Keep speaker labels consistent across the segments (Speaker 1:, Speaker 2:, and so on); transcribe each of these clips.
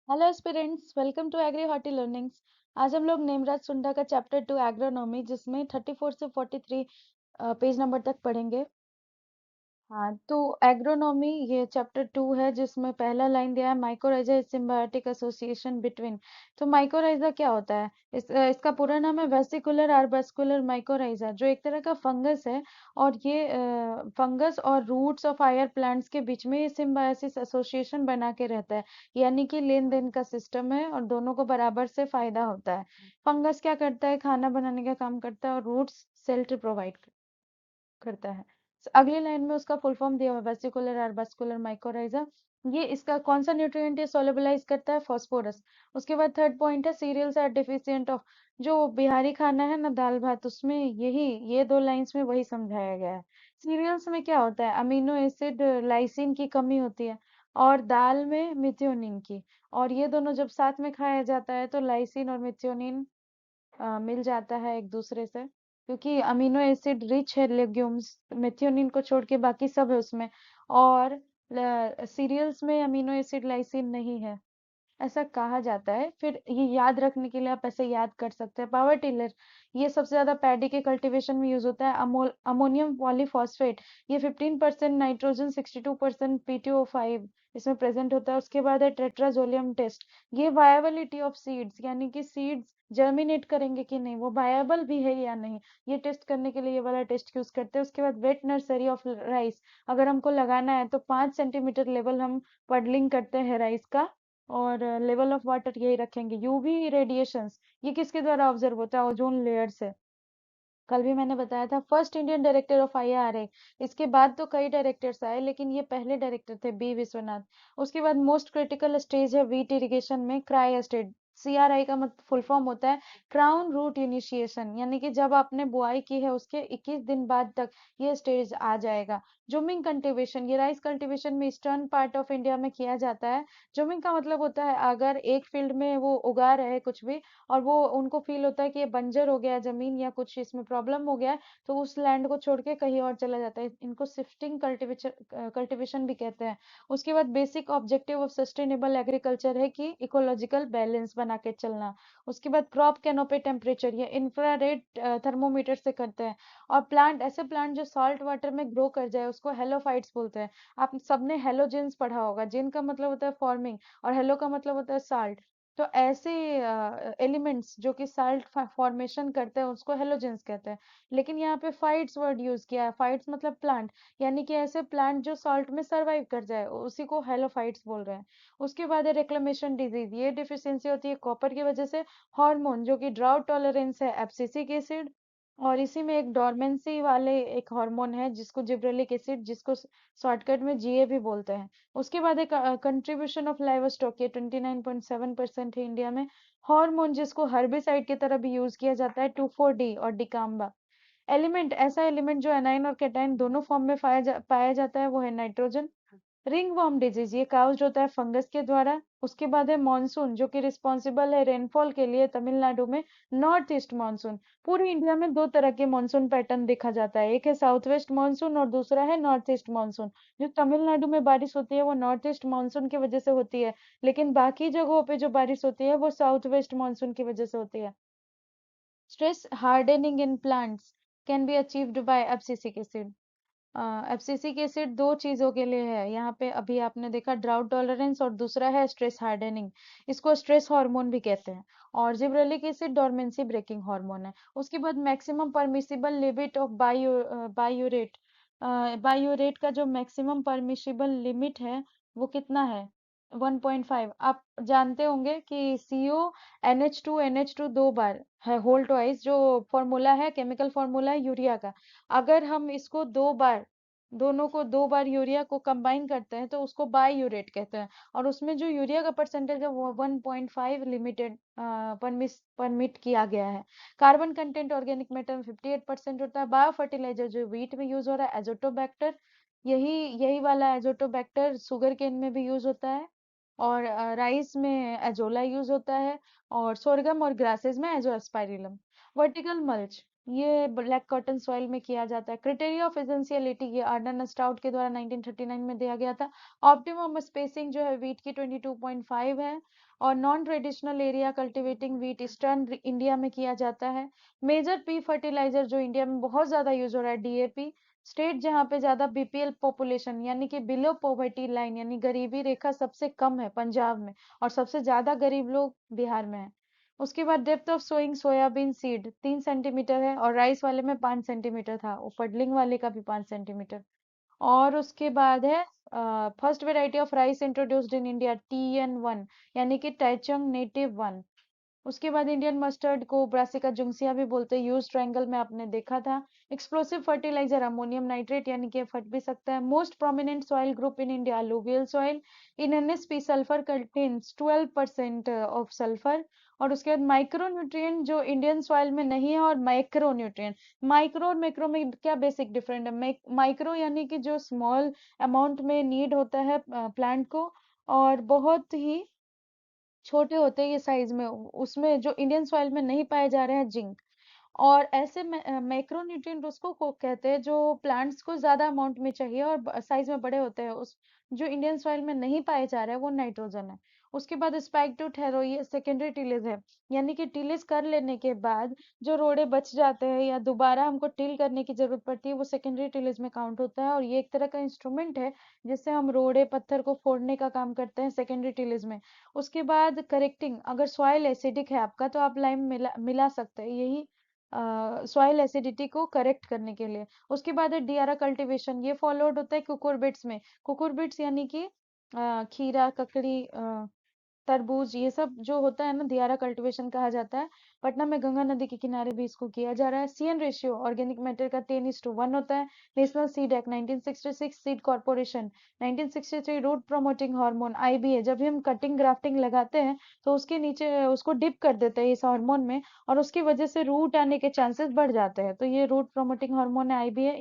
Speaker 1: Hello aspirants, welcome to agri horti learnings. आज हम लोग नेमराज सुंडा का चैप्टर 2 एग्रोनॉमी जिसमें 34 से 43 पेज नंबर तक पढ़ेंगे। हाँ, तो एग्रोनॉमी ये चैप्टर 2 है जिसमें पहला लाइन दिया है mycorrhiza is symbiotic association between. तो माइकोराइजा क्या होता है? इसका पूरा नाम है वेसिकुलर आर्बस्कुलर माइकोराइजा, जो एक तरह का फंगस है। और ये फंगस और रूट्स ऑफ हायर प्लांट्स के बीच में ये सिम्बायोसिस एसोसिएशन बना के रहता है। यानी कि लेन देन का सिस्टम है और दोनों को बराबर से फायदा होता है। फंगस क्या करता है? खाना बनाने का काम करता है और रूट्स शेल्टर प्रोवाइड करता है। अगली लाइन में उसका फुल फॉर्म दिया हुआ है वेसिकुलर आर्बस्कुलर माइकोराइजा। ये इसका कौन सा न्यूट्रिएंट ये सोलुबलाइज करता है? फास्फोरस। उसके बाद थर्ड पॉइंट है सीरियल्स आर डिफिशिएंट ऑफ। जो बिहारी खाना है ना, दाल भात, उसमें यही ये दो लाइंस में वही समझाया गया है। सीरियल्स में क्या होता है? अमीनो एसिड लाइसिन की कमी होती है और दाल में मिथ्योनिन की। और ये दोनों जब साथ में खाया जाता है तो लाइसिन और मिथ्योनिन मिल जाता है एक दूसरे से, क्योंकि अमीनो एसिड रिच है लेग्यूम्स, मेथियोनिन को छोड़ के बाकी सब है उसमें। और सीरियल्स में अमीनो एसिड लाइसिन नहीं है, ऐसा कहा जाता है। फिर ये याद रखने के लिए आप ऐसे याद कर सकते हैं। पावर टिलर, ये सबसे ज्यादा पैडी के कल्टीवेशन में यूज होता है। अमोनियम पॉलीफॉस्फेट, ये 15% नाइट्रोजन 62% PTO5 इसमें प्रेजेंट होता है। उसके बाद है टेट्राजोलियम टेस्ट, ये वायबिलिटी ऑफ सीड्स, यानी कि सीड्स जर्मिनेट करेंगे कि नहीं, वो वायबल भी है या नहीं, ये टेस्ट करने के लिए ये वाला टेस्ट यूज करते हैं। उसके बाद वेट नर्सरी ऑफ राइस, अगर हमको लगाना है तो 5 सेंटीमीटर लेवल हम पडलिंग करते हैं राइस का। और लेवल ऑफ वाटर यही रखेंगे। यूवी रेडिएशंस, ये किसके द्वारा ऑब्जर्व होता है? ओजोन लेयर से। कल भी मैंने बताया था first Indian director of IRA। इसके बाद तो कई डायरेक्टर्स आए लेकिन ये पहले डायरेक्टर थे, बी विश्वनाथ। उसके बाद मोस्ट क्रिटिकल स्टेज है वीट इरिगेशन में क्राई स्टेज। CRI का मतलब फुल फॉर्म होता है क्राउन रूट इनिशिएशन, यानी कि जब आपने बुआई की है उसके 21 दिन बाद तक ये स्टेज आ जाएगा। जूमिंग कल्टीवेशन, ये राइस कल्टीवेशन में ईस्टर्न पार्ट ऑफ इंडिया में किया जाता है। जूमिंग का मतलब होता है अगर एक फील्ड में वो उगा रहे कुछ भी और वो उनको फील होता है कि ये बंजर हो गया जमीन या कुछ इसमें प्रॉब्लम हो गया है, तो उस लैंड को छोड़ के कहीं और चला जाता है। इनको शिफ्टिंग कल्टीवेशन कल्टीवेशन भी कहते हैं। उसके बाद basic objective of sustainable agriculture है कि इकोलॉजिकल बैलेंस बना के चलना। उसके बाद क्रॉप कैनोपी टेम्परेचर, ये इंफ्रारेड थर्मोमीटर से करते हैं। और प्लांट, ऐसे प्लांट जो सॉल्ट वाटर में ग्रो कर जाए उसको हेलोफाइट्स बोलते हैं। आप सबने हेलोजेंस पढ़ा होगा, जिन का मतलब होता है फॉर्मिंग और हेलो का मतलब होता है साल्ट। तो ऐसे एलिमेंट्स जो कि साल्ट फॉर्मेशन करते हैं उसको हेलोजेंस कहते हैं। लेकिन यहाँ पे फाइट्स वर्ड यूज किया है। फाइट्स मतलब प्लांट, यानी कि ऐसे प्लांट जो सॉल्ट में सरवाइव कर जाए उसी को हेलोफाइट्स बोल रहे हैं। उसके बाद है रेक्लेमेशन डिजीज, ये डिफिशियंसी होती है कॉपर की वजह से। हार्मोन, जो कि ड्राउट टॉलरेंस है एब्सिसिक एसिड। और इसी में एक डोरमेंसी वाले एक हार्मोन है जिसको जिब्रेलिक एसिड, जिसको शॉर्टकट में GA भी बोलते हैं। उसके बाद एक कंट्रीब्यूशन ऑफ लाइवस्टॉक, ये 29.7% है इंडिया में। हार्मोन जिसको हर्बिसाइड की तरह भी यूज किया जाता है 2,4-D और डिकाम्बा। एलिमेंट, ऐसा एलिमेंट जो एनाइन और कैटाइन दोनों फॉर्म में पाया जाता है वो है नाइट्रोजन। रिंग वर्म डिजीज, ये काउज्ड होता है फंगस के द्वारा। उसके बाद है मॉनसून, जो कि रिस्पॉन्सिबल है रेनफॉल के लिए तमिलनाडु में। नॉर्थ ईस्ट मानसून, पूरी इंडिया में दो तरह के मानसून पैटर्न देखा जाता है, एक है साउथ वेस्ट मानसून और दूसरा है नॉर्थ ईस्ट मानसून। जो तमिलनाडु में बारिश होती है वो नॉर्थ ईस्ट मानसून की वजह से होती है, लेकिन बाकी जगहों पे जो बारिश होती है वो साउथ वेस्ट मानसून की वजह से होती है। Stress hardening in plants can be achieved by abscisic acid. Abscisic acid दो चीजों के लिए है यहाँ पे, अभी आपने देखा ड्राउट टॉलरेंस और दूसरा है स्ट्रेस हार्डनिंग। इसको स्ट्रेस हार्मोन भी कहते हैं। और gibberellic acid dormancy breaking hormone है। उसके बाद maximum permissible limit of biuret. Biuret का जो मैक्सिमम परमिसिबल लिमिट है वो कितना है? 1.5। आप जानते होंगे कि CO NH2 दो बार है होल ट्वाइस, जो फॉर्मूला है केमिकल फॉर्मूला है यूरिया का। अगर हम इसको दो बार, दोनों को दो बार यूरिया को कंबाइन करते हैं तो उसको बायूरेट कहते हैं। और उसमें जो यूरिया का परसेंटेज है वो 1.5 लिमिटेड परमिट किया गया है। कार्बन कंटेंट ऑर्गेनिक मैटर में 58% होता है। बायो फर्टिलाइजर जो वीट में यूज हो रहा है एजोटोबैक्टर, यही यही वाला एजोटोबैक्टर शुगर केन में भी यूज होता है। और राइस में एजोला यूज होता है। और सोरगम और ग्रासेस में एजोस्पाइरिलम। वर्टिकल मल्च, ये ब्लैक कॉटन सॉइल में किया जाता है। क्राइटेरिया ऑफ एसेंशियलिटी ये आर्डन स्टाउट के द्वारा 1939 में दिया गया था। ऑप्टिमम स्पेसिंग जो है वीट की 22.5 है। और non traditional area cultivating wheat eastern India में किया जाता है। मेजर पी फर्टिलाइजर जो इंडिया में बहुत ज्यादा यूज हो रहा है डीएपी। स्टेट जहाँ पे ज्यादा बीपीएल पॉपुलेशन यानी कि बिलो पॉवर्टी लाइन यानी गरीबी रेखा सबसे कम है पंजाब में। और सबसे ज्यादा गरीब लोग बिहार में है। उसके बाद depth of sowing soybean seed 3 centimetre है और राइस वाले में 5 सेंटीमीटर था और पडलिंग वाले का भी 5 सेंटीमीटर। और उसके बाद है first variety of rice introduced in India TN1 यानी कि टैचंग नेटिव वन। उसके बाद इंडियन मस्टर्ड को ब्रासिका जुंसिया भी बोलते हैं। यूज ट्रायंगल में आपने देखा था। एक्सप्लोसिव फर्टिलाइजर अमोनियम नाइट्रेट यानी कि फट भी सकता है। Most prominent soil group in India alluvial soil. In NSP sulphur contains 12% of sulphur. और उसके बाद माइक्रो न्यूट्रिएंट जो इंडियन सॉइल में नहीं है और माइक्रो न्यूट्रिएंट। माइक्रो और मैक्रो में क्या बेसिक डिफरेंट है? माइक्रो यानी कि जो स्मॉल अमाउंट में नीड होता है प्लांट को और बहुत ही छोटे होते हैं ये साइज में। उसमें जो इंडियन सॉइल में नहीं पाए जा रहे हैं जिंक। और ऐसे मैक्रोन्यूट्रिएंट उसको को कहते हैं जो प्लांट्स को ज्यादा अमाउंट में चाहिए और साइज में बड़े होते हैं। उस जो इंडियन सॉइल में नहीं पाए जा रहे हैं वो नाइट्रोजन है। उसके बाद स्पाइक ठहरो ये सेकेंडरी टिलेज है। यानी कि टिलेज कर लेने के बाद जो रोड़े बच जाते हैं या दोबारा हमको टिल करने की जरूरत पड़ती है वो सेकेंडरी टिलेज में काउंट होता है। और ये एक तरह का इंस्ट्रूमेंट है जिससे हम रोड़े पत्थर को फोड़ने का काम करते हैं सेकेंडरी टिलेज में। उसके बाद करेक्टिंग अगर सॉइल एसिडिक है आपका तो आप लाइम मिला सकते हैं यही सॉइल एसिडिटी को करेक्ट करने के लिए। उसके बाद है डियारा कल्टीवेशन ये फॉलोड होता है कुकुरबिट्स में। कुकुरबिट्स यानी कि खीरा ककड़ी तरबूज ये सब जो होता है ना दियारा कल्टीवेशन कहा जाता है। पटना में गंगा नदी के किनारे भी इसको किया जा रहा है। सीएन रेशियो ऑर्गेनिक मैटर का 10:1 होता है। National seed act 1966 seed corporation 1963 root promoting hormone IBA जब भी हम कटिंग ग्राफ्टिंग लगाते हैं तो उसके नीचे उसको डिप कर देते हैं इस हार्मोन में और उसकी वजह से रूट आने के चांसेस बढ़ जाते हैं। तो ये रूट प्रोमोटिंग हार्मोन है IBA।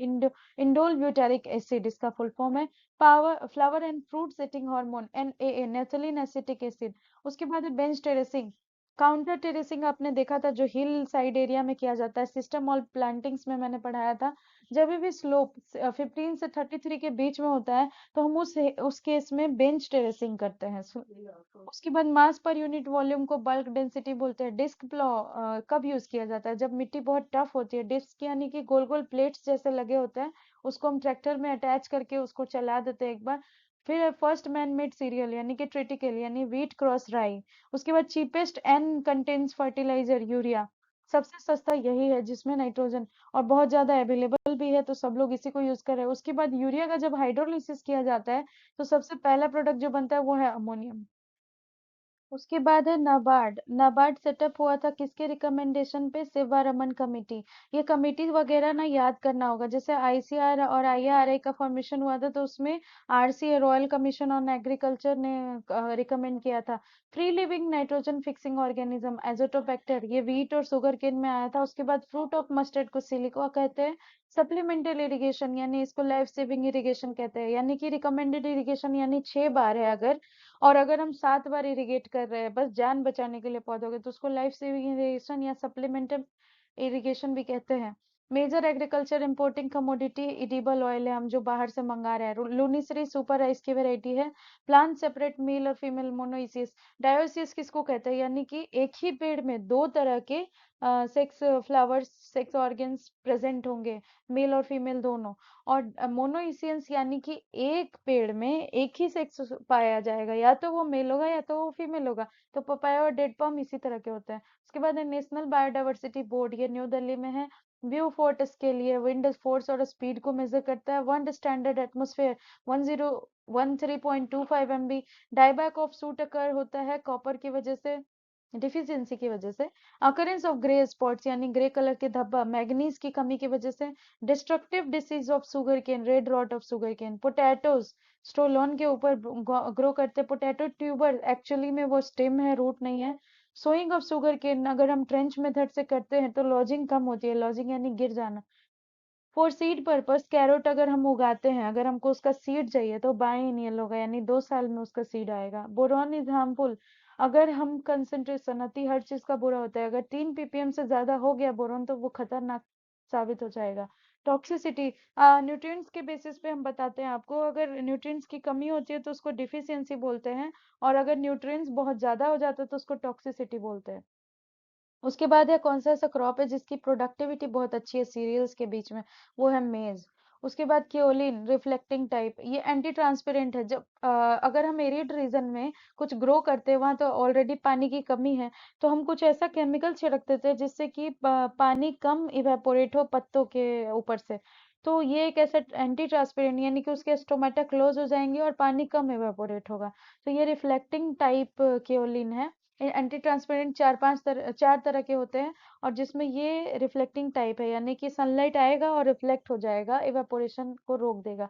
Speaker 1: इंडोल ब्यूटारिक एसिड इसका फुल फॉर्म है। Power flower and fruit setting hormone NAA naphthalene acetic acid. उसके बाद है बेंच टेरेसिंग। काउंटर टेरेसिंग आपने देखा था जो हिल साइड एरिया में किया जाता है। सिस्टम ऑल प्लांटिंग्स में मैंने पढ़ाया था। जब भी स्लोप 15 से 33 के बीच में होता है तो हम उस केस में बेंच टेरेसिंग करते हैं। उसके बाद मास पर यूनिट वॉल्यूम को बल्क डेंसिटी बोलते हैं। डिस्क प्लॉ कब यूज किया जाता है? जब मिट्टी बहुत टफ होती है। डिस्क यानी कि गोल गोल प्लेट्स जैसे लगे होते हैं उसको हम ट्रैक्टर में अटैच करके उसको चला देते हैं एक बार। फिर फर्स्ट मैन मेड सीरियल यानी कि ट्रिटिकल यानी व्हीट क्रॉस राई। उसके बाद cheapest N contents fertiliser urea. सबसे सस्ता यही है जिसमें नाइट्रोजन और बहुत ज्यादा अवेलेबल भी है तो सब लोग इसी को यूज कर रहे हैं। उसके बाद यूरिया का जब हाइड्रोलिसिस किया जाता है तो सबसे पहला प्रोडक्ट जो बनता है वो है अमोनियम। उसके बाद है नाबार्ड। नाबार्ड सेटअप हुआ था किसके रिकमेंडेशन पे? शिवारमन कमेटी। ये कमेटी वगैरह ना याद करना होगा। जैसे ICR और IARA का फॉर्मेशन हुआ था तो उसमें RCA royal commission on agriculture ने रिकमेंड किया था। Free living nitrogen fixing organism Azotobacter ये व्हीट और शुगर केन में आया था। उसके बाद फ्रूट ऑफ मस्टर्ड को सिलिका कहते हैं। सप्लीमेंटल इरिगेशन यानी इसको लाइफ सेविंग इरिगेशन कहते हैं। यानी कि रिकमेंडेड इरिगेशन यानी 6 बार है अगर और अगर हम 7 बार इरिगेट कर रहे हैं बस जान बचाने के लिए पौधों के तो उसको लाइफ सेविंग इरिगेशन या सप्लीमेंटल इरिगेशन भी कहते हैं। Major agriculture importing commodity edible oil है हम जो बाहर से मंगा रहे हैं। लूनिसरी सुपर राइस की वेराइटी है। प्लांट सेपरेट मेल और फीमेल मोनोइसिस। डायोसिस किसको कहते हैं? यानी कि एक ही पेड़ में दो तरह के sex flowers sex organs present होंगे मेल और फीमेल दोनों। और मोनोइसियंस यानी कि एक पेड़ में एक ही सेक्स पाया जाएगा या तो वो मेल होगा या तो वो फीमेल होगा। तो पपाया और डेड पॉम इसी तरह के होते हैं। उसके बाद है नेशनल बायोडाइवर्सिटी बोर्ड ये न्यू दिल्ली में है। व्यू फोर्ट इसके लिए विंड फोर्स और स्पीड को मेजर करता है। World standard atmosphere 1013.25 MB। Dieback of shoot occur होता है कॉपर की वजह से डिफिशियंसी की वजह से। अकरेंस ऑफ ग्रे स्पॉट्स यानी ग्रे कलर के धब्बा मैग्नीज की कमी की वजह से। Destructive disease of sugar cane red rot of sugar cane. Potatoes stolon के ऊपर ग्रो करते। पोटैटो ट्यूबर एक्चुअली में वो स्टेम है रूट नहीं है। सोइंग ऑफ शुगर केन अगर हम ट्रेंच मेथड से करते हैं तो लॉजिंग कम होती है। लॉजिंग यानी गिर जाना। फॉर सीड पर्पस कैरोट अगर हम उगाते हैं अगर हमको उसका सीड चाहिए तो बाइनियल होगा यानी 2 साल में उसका सीड आएगा। बोरॉन इज हार्मफुल अगर हम कंसेंट्रेशन अति हर चीज का बुरा होता है। अगर 3 ppm से ज्यादा हो गया बोरॉन तो वो खतरनाक साबित हो जाएगा। टॉक्सिसिटी, न्यूट्रिएंट्स के बेसिस पे हम बताते हैं आपको। अगर न्यूट्रिएंट्स की कमी होती है तो उसको डिफिशियंसी बोलते हैं, और अगर न्यूट्रिएंट्स बहुत ज्यादा हो जाता है तो उसको टॉक्सिसिटी बोलते हैं। उसके बाद है कौन सा ऐसा क्रॉप है जिसकी प्रोडक्टिविटी बहुत अच्छी है सीरियल्स के बीच में, वो है मेज। उसके बाद केओलिन रिफ्लेक्टिंग टाइप, ये एंटी ट्रांसपेरेंट है। जब अगर हम एरिड रीजन में कुछ ग्रो करते हैं, वहां तो ऑलरेडी पानी की कमी है, तो हम कुछ ऐसा केमिकल छिड़क देते हैं जिससे कि पानी कम इवेपोरेट हो पत्तों के ऊपर से। तो ये एक ऐसा एंटी ट्रांसपेरेंट, यानी कि उसके स्टोमेटा क्लोज हो जाएंगे और पानी कम इवेपोरेट होगा। तो ये रिफ्लेक्टिंग टाइप केओलिन है। एंटी ट्रांसपेरेंट चार तरह के होते हैं, और जिसमें ये रिफ्लेक्टिंग टाइप है, यानी कि सनलाइट आएगा और रिफ्लेक्ट हो जाएगा, इवेपोरेशन को रोक देगा।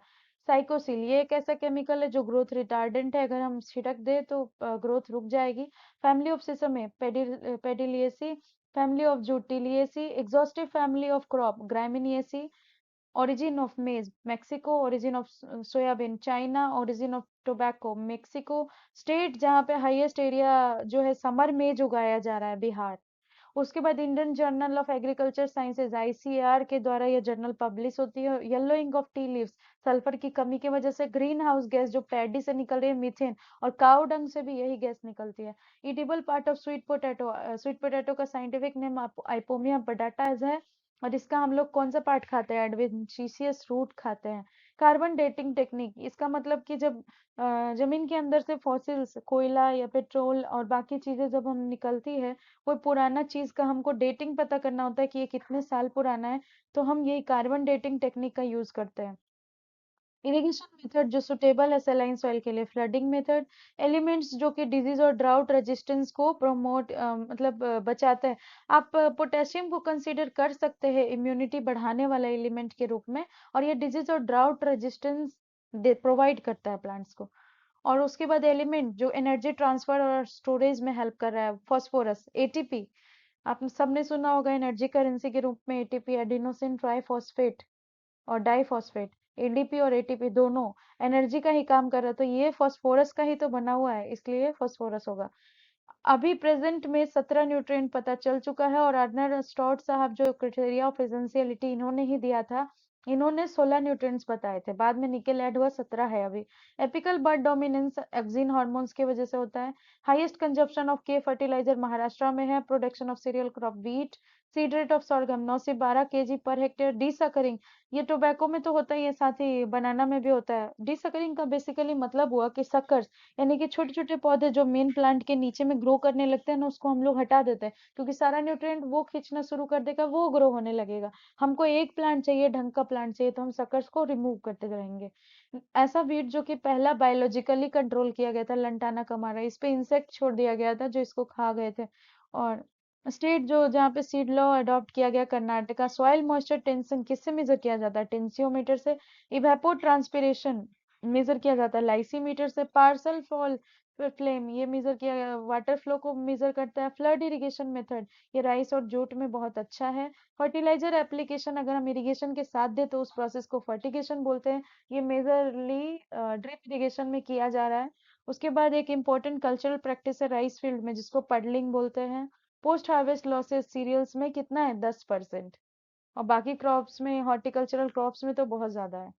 Speaker 1: साइकोसिल, ये एक ऐसा केमिकल है जो ग्रोथ रिटार्डेंट है, अगर हम छिड़क दे तो ग्रोथ रुक जाएगी। फैमिली ऑफ सिसम है Pedaliaceae, family of Tiliaceae, exhaustive family of crop Gramineae, origin of maize Mexico, origin of soybean China, origin of tobacco Mexico. State जहाँ पे हाईएस्ट एरिया जो है समर मेज उगाया जा रहा है, बिहार। उसके बाद Indian journal of agriculture sciences ICAR के द्वारा यह जर्नल पब्लिश होती है। Yellowing of tea leaves, sulphur की कमी की वजह से ग्रीन हाउस गैस जो पैडी से निकल रही है, मीथेन, और काउ डंग से भी यही गैस निकलती है। Edible part of sweet potato, sweet potato का साइंटिफिक नेम आइपोमिया पटाटा है, और इसका हम लोग कौन सा पार्ट खाते हैं, एडवेंटिशियस रूट खाते हैं। कार्बन डेटिंग टेक्निक, इसका मतलब कि जब जमीन के अंदर से फॉसिल्स, कोयला या पेट्रोल और बाकी चीजें जब हम निकलती है, कोई पुराना चीज का हमको डेटिंग पता करना होता है कि ये कितने साल पुराना है, तो हम यही कार्बन डेटिंग टेक्निक का यूज करते हैं। इरिगेशन मेथड जो सुटेबल है सैलाइन सॉइल के लिए, फ्लडिंग मेथड। एलिमेंट्स जो कि डिजीज और ड्राउट रेजिस्टेंस को प्रमोट बचाते हैं। आप पोटेशियम को कंसीडर कर सकते हैं इम्यूनिटी बढ़ाने वाला एलिमेंट के रूप में, और ये डिजीज और ड्राउट रेजिस्टेंस प्रोवाइड करता है प्लांट्स को। और उसके बाद एलिमेंट जो एनर्जी ट्रांसफर और स्टोरेज में हेल्प कर रहा है, फास्फोरस एटीपी। आप सबने सुना होगा एनर्जी करेंसी के रूप में एटीपी, एडिनोसिन ट्राइफॉस्फेट और डाइफॉस्फेट, एडीपी और एटीपी दोनों एनर्जी का ही काम कर रहा है, तो ये फास्फोरस का ही तो बना हुआ है, इसलिए फास्फोरस होगा। अभी प्रेजेंट में 17 न्यूट्रिएंट पता चल चुका है, और अर्नर स्टॉट साहब जो क्राइटेरिया ऑफ एसेंशियलिटी इन्होंने ही दिया था, इन्होंने 16 न्यूट्रिएंट्स बताए थे, बाद में निकल ऐड हुआ, 17 है अभी। एपिकल बर्ड डोमिनेंस एक्सिन हार्मोन्स की वजह से होता है। हाईएस्ट कंजप्शन ऑफ के फर्टिलाइजर महाराष्ट्र में है। Production of cereal crop wheat, seed rate of sorghum 9 से 12 केजी पर हेक्टेयर। डीसकरिंग, ये टोबैको में तो होता ही है, साथ ही बनाना में भी होता है। डीसकरिंग का बेसिकली मतलब हुआ कि सकर्स, यानी कि छोटे छोटे पौधे जो मेन प्लांट के नीचे में ग्रो करने लगते हैं ना, उसको हम लोग हटा देते हैं, क्योंकि सारा न्यूट्रिएंट वो खींचना शुरू कर देगा, वो ग्रो होने लगेगा। हमको एक प्लांट चाहिए, ढंग का प्लांट चाहिए, तो हम सकर्स को रिमूव करते रहेंगे। ऐसा वीड जो कि पहला बायोलॉजिकली कंट्रोल किया गया था, लंटाना कमारा, इस पे इंसेक्ट छोड़ दिया गया था जो इसको खा गए थे। और स्टेट जो जहाँ पे सीड लॉ अडॉप्ट किया गया, कर्नाटका। सॉइल मॉइस्चर टेंशन किससे मेजर किया जाता है, टेंसियोमीटर से। इवेपो ट्रांसपिरेशन मेजर किया जाता है लाइसीमीटर से। पार्सल फॉल फ्लेम, ये मेजर किया, वाटर फ्लो को मेजर करता है। फ्लड इरिगेशन मेथड, ये राइस और जूट में बहुत अच्छा है। फर्टिलाइजर एप्लीकेशन, अगर हम इरिगेशन के साथ दे तो उस प्रोसेस को फर्टिगेशन बोलते हैं, ये मेजरली ड्रिप इरिगेशन में किया जा रहा है। उसके बाद एक इम्पोर्टेंट कल्चरल प्रैक्टिस है राइस फील्ड में, जिसको पडलिंग बोलते हैं। पोस्ट हार्वेस्ट लॉसेस सीरियल्स में कितना है, 10%, और बाकी क्रॉप्स में, हॉर्टिकल्चरल क्रॉप्स में तो बहुत ज्यादा है।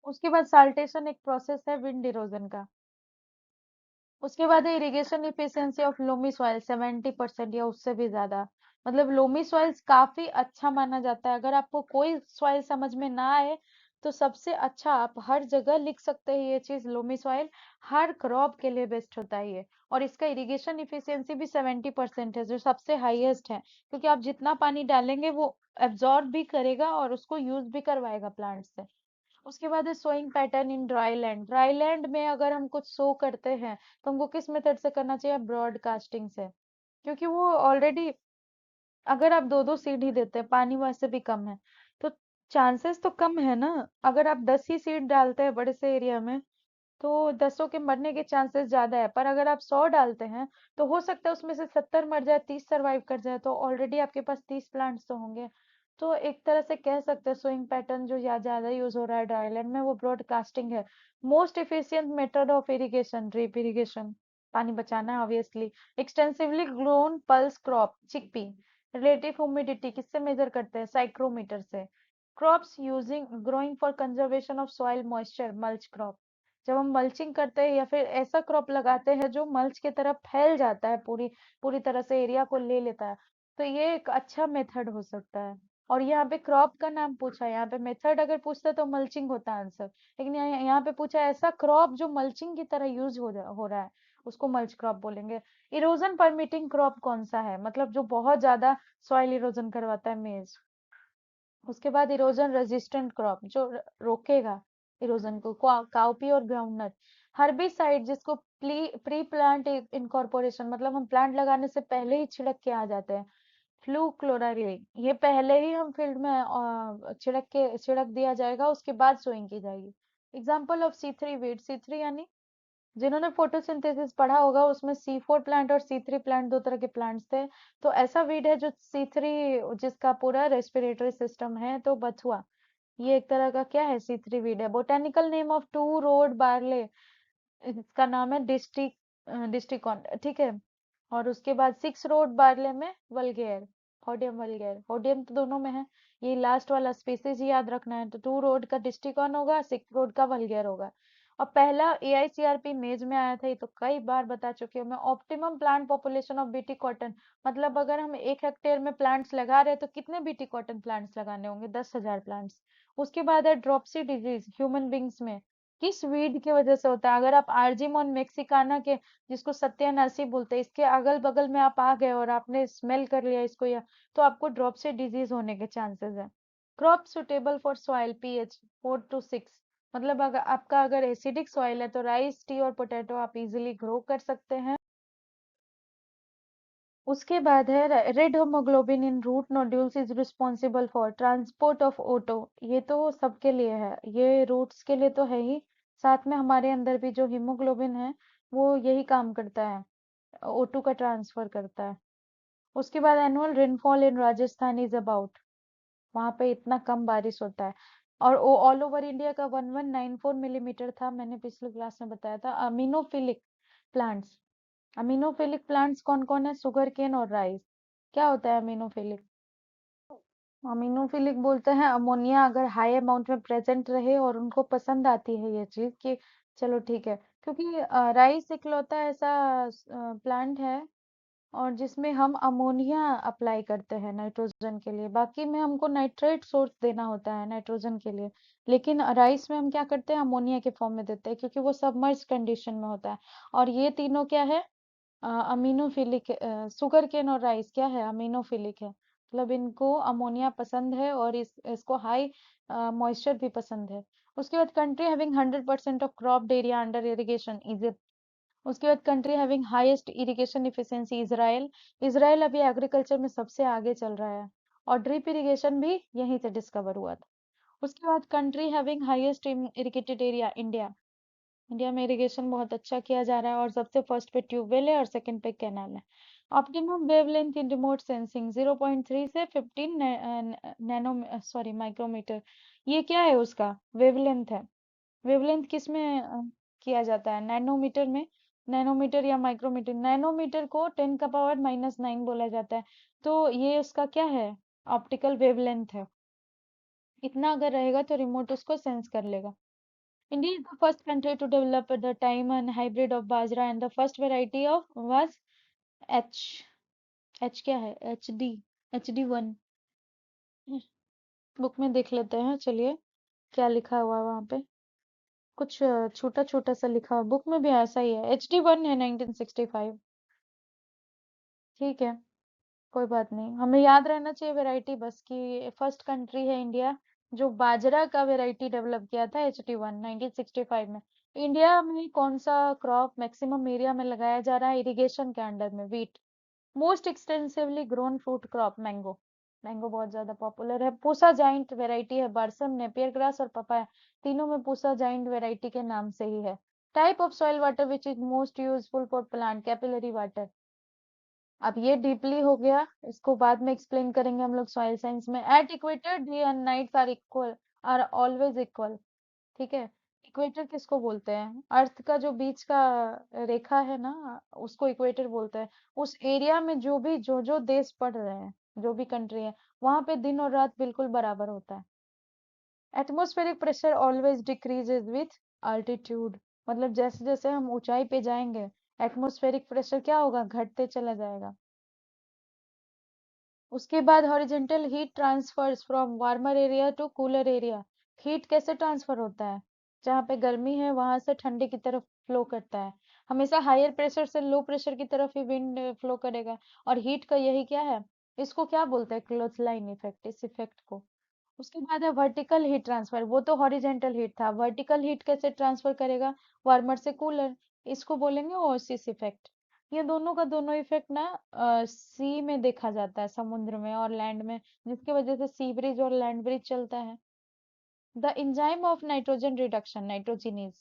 Speaker 1: उसके बाद साल्टेशन एक प्रोसेस है विंड इरोजन का। उसके बाद है irrigation efficiency of loamy soil 70% या उससे भी ज्यादा। मतलब लोमी सॉइल्स काफी अच्छा माना जाता है। अगर आपको कोई सॉइल समझ में ना आए तो सबसे अच्छा आप हर जगह लिख सकते हैं ये चीज, लोमी सॉइल हर क्रॉप के लिए बेस्ट होता है ये। और इसका इरिगेशन इफिशियंसी भी 70% है, जो सबसे हाईएस्ट है, क्योंकि आप जितना पानी डालेंगे वो एब्जॉर्ब भी करेगा और उसको यूज भी करवाएगा प्लांट से। उसके बाद है sowing pattern in dry land. Dry land में अगर हम कुछ सो करते हैं तो हमको किस मेथड से करना चाहिए, ब्रॉडकास्टिंग से, क्योंकि वो ऑलरेडी, अगर आप दो दो सीड ही देते हैं, पानी वैसे भी कम है, तो चांसेस तो कम है ना। अगर आप 10 ही सीड डालते हैं बड़े से एरिया में, तो 10 के मरने के चांसेस ज्यादा है। पर अगर आप 100 डालते हैं तो हो सकता है उसमें से 70 मर जाए, 30 सरवाइव कर जाए, तो ऑलरेडी आपके पास 30 प्लांट्स तो होंगे। तो एक तरह से कह सकते हैं सोइंग पैटर्न जो ज्यादा यूज हो रहा है ड्राईलैंड में, वो ब्रॉडकास्टिंग है। Most efficient method of irrigation, drip irrigation, पानी बचाना है obviously. Extensively grown pulse crop chickpea, relative humidity किससे मेजर करते हैं? साइक्रोमीटर से। Crops using growing for conservation of soil moisture, mulch crop. जब हम मल्चिंग करते हैं या फिर ऐसा क्रॉप लगाते हैं जो मल्च की तरफ फैल जाता है, पूरी पूरी तरह से एरिया को ले लेता है, तो ये एक अच्छा मेथड हो सकता है। और यहाँ पे क्रॉप का नाम पूछा है, यहाँ पे मेथड अगर पूछता तो मल्चिंग होता आंसर, लेकिन यहाँ पे पूछा है ऐसा क्रॉप जो मल्चिंग की तरह यूज हो रहा है, उसको मल्च क्रॉप बोलेंगे। इरोजन परमिटिंग क्रॉप कौन सा है? मतलब जो बहुत ज्यादा सॉइल इरोजन करवाता है, मेज। उसके बाद इरोजन रेजिस्टेंट क्रॉप जो रोकेगा इरोजन को, काउपी और ग्राउंडनट। हर्बिसाइड जिसको प्री प्लांट इनकॉर्पोरेशन, मतलब हम प्लांट लगाने से पहले ही छिड़क के आ जाते हैं। फ्लू क्लोरारिल, ये पहले ही हम फील्ड में छिड़क दिया जाएगा, उसके बाद सोइंग की जाएगी। Example of C3 weed, C3 यानी जिन्होंने फोटोसिंथेसिस पढ़ा होगा उसमें C4 प्लांट और C3 प्लांट दो तरह के प्लांट्स थे। तो ऐसा वीड है जो C3, जिसका पूरा रेस्पिरेटरी सिस्टम है, तो बथुआ ये एक तरह का क्या है? C3 वीड है। Botanical name of two rowed barley, इसका नाम है डिस्टिकॉन, ठीक है। और उसके बाद 6 रोड बार्ले में वल्गेर, होडियम वल्गेर, होडियम तो दोनों में है, ये लास्ट वाला स्पीसीज याद रखना है। तो 2 रोड का डिस्टिकॉन होगा, 6 रोड का वल्गेर होगा। और पहला AICRP मेज में आया था, ये तो कई बार बता चुकी हूँ मैं। Optimum plant population of BT cotton, मतलब अगर हम 1 हेक्टेयर में प्लांट्स लगा रहे हैं तो कितने बीटी कॉटन प्लांट्स लगाने होंगे? 10,000 प्लांट्स। उसके बाद है ड्रॉपसी डिजीज ह्यूमन बींग्स में, किस वीड की वजह से होता है? अगर आप आर्जिमोन मेक्सिकाना के, जिसको सत्यानाशी बोलते हैं, इसके अगल बगल में आप आ गए और आपने स्मेल कर लिया इसको, या तो आपको ड्रॉपसी डिजीज होने के चांसेस है। Crop suitable for soil pH 4 to 6, मतलब अगर आपका एसिडिक सॉइल है तो राइस, टी और पोटैटो आप इजीली ग्रो कर सकते हैं। उसके बाद है red haemoglobin in root nodules is responsible for transport of ओटो, ये तो सबके लिए है, ये रूट्स के लिए तो है ही, साथ में हमारे अंदर भी जो हीमोग्लोबिन है वो यही काम करता है, O2 का ट्रांसफर करता है। उसके बाद annual rainfall in Rajasthan is about, वहां पे इतना कम बारिश होता है। और ऑल ओवर इंडिया का 1194 मिलीमीटर था, मैंने पिछले क्लास में बताया था। अमीनोफिलिक प्लांट्स, अमीनोफिलिक प्लांट्स कौन कौन है? शुगर केन और राइस। क्या होता है अमीनोफिलिक? अमीनोफिलिक बोलते हैं अमोनिया अगर हाई अमाउंट में प्रेजेंट रहे और उनको पसंद आती है ये चीज कि चलो ठीक है, क्योंकि राइस इकलौता ऐसा प्लांट है और जिसमें हम अमोनिया अप्लाई करते हैं नाइट्रोजन के लिए, बाकी में हमको नाइट्रेट सोर्स देना होता है नाइट्रोजन के लिए, लेकिन राइस में हम क्या करते हैं? अमोनिया के फॉर्म में देते हैं, क्योंकि वो सबमर्ज कंडीशन में होता है। और ये तीनों क्या है? अमीनोफिलिक। शुगर केन और राइस क्या है? अमीनोफिलिक है, मतलब इनको अमोनिया पसंद है और इसको हाई मॉइस्चर भी पसंद है। उसके बाद country having 100% of crop area under irrigation, Egypt. उसके बाद country having highest irrigation efficiency, Israel. Israel अभी एग्रीकल्चर में सबसे आगे चल रहा है, और ड्रिप इरिगेशन भी यहीं से डिस्कवर हुआ था। उसके बाद country having highest irrigated area, India. India में इरिगेशन बहुत अच्छा किया जा रहा है, और सबसे फर्स्ट पे ट्यूबवेल है और सेकंड पे कैनाल है। ऑप्टिमम वेवलेंथ इन रिमोट सेंसिंग 0.3 से 15 नैनो, सॉरी माइक्रोमीटर। ये क्या है? उसका वेवलेंथ है। वेवलेंथ किस में किया जाता है? नैनोमीटर में। नैनोमीटर या माइक्रोमीटर, नैनोमीटर को 10⁻⁻9 बोला जाता है। तो ये उसका क्या है? ऑप्टिकल वेवलेंथ है। इतना अगर रहेगा तो रिमोट उसको सेंस कर लेगा। India is the first country to develop the time and hybrid of bajra, and the first variety of was H। H क्या है? HD 1। बुक में देख लेते हैं, चलिए क्या लिखा हुआ है वहां पे। कुछ छोटा छोटा सा लिखा हुआ, बुक में भी ऐसा ही है, HD 1 है 1965। ठीक है, कोई बात नहीं, हमें याद रहना चाहिए वैरायटी बस कि फर्स्ट कंट्री है इंडिया जो बाजरा का वैरायटी डेवलप किया था, HD 1 1965 में। इंडिया में कौन सा क्रॉप मैक्सिमम एरिया में लगाया जा रहा है इरिगेशन के अंडर में? Wheat. Most extensively grown fruit crop, mango. Mango बहुत ज्यादा पॉपुलर है। पूसा जाइंट वैरायटी है बारसम, नेपियर ग्रास और पपाया, तीनों में पूसा जाइंट वैरायटी के नाम से ही है। Type of soil water which is most useful for plant, capillary water. अब ये डीपली हो गया, इसको बाद में एक्सप्लेन करेंगे हम लोग सॉइल साइंस में। At equator day and nights are equal, are always equal. ठीक है, इक्वेटर किसको बोलते हैं? अर्थ का जो बीच का रेखा है ना, उसको इक्वेटर बोलते हैं। उस एरिया में जो भी जो देश पड़ रहे हैं, जो भी कंट्री है, वहां पे दिन और रात बिल्कुल बराबर होता है। Atmospheric pressure always decreases with altitude, मतलब जैसे जैसे हम ऊंचाई पे जाएंगे एटमॉस्फेरिक प्रेशर क्या होगा, घटते चला जाएगा। उसके बाद horizontal heat transfers from warmer area to cooler area. Heat कैसे ट्रांसफर होता है, जहाँ पे गर्मी है वहां से ठंडे की तरफ फ्लो करता है। हमेशा हायर प्रेशर से लो प्रेशर की तरफ ही विंड फ्लो करेगा। और हीट का यही क्या है, इसको क्या बोलते हैं, क्लोथ लाइन इफेक्ट, इस इफेक्ट को। उसके बाद है वर्टिकल हीट ट्रांसफर, वो तो हॉरिजेंटल हीट था। वर्टिकल हीट कैसे ट्रांसफर करेगा, वार्मर से कूलर, इसको बोलेंगे ओसिस इफेक्ट। ये दोनों का दोनों इफेक्ट ना सी में देखा जाता है, समुद्र में और लैंड में, जिसकी वजह से सी ब्रिज और लैंड ब्रिज चलता है। The enzyme of nitrogen reduction, nitrogenase.